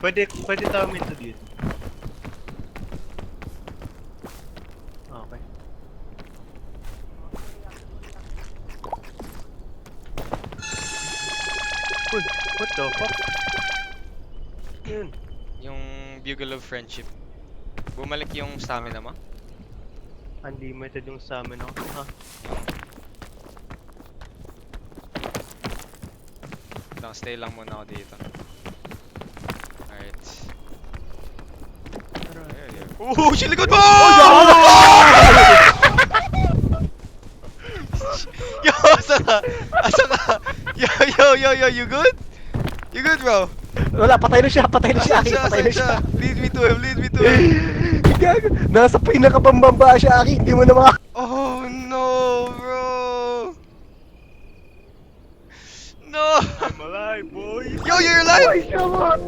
Pwede tayo minto dito. Okay. Uy, what the fuck? Yun. Yung Bugle of Friendship. Bumalik yung stamina mo? Unlimited yung stamina ko. Ah, Lang, stay lang muna ako dito. Alright. Oh, shit, likod mo! Yo, asa ka? Asa ka? Yo, you good? You good, bro? Wala, patay na siya, patay na siya, Aki, patay na siya. Lead me to him. Gago, nasa pinakabambamba siya, Aki, hindi mo na maka... Oh no, bro! No! I'm alive, boy! Yo, you're alive! Ay, come on!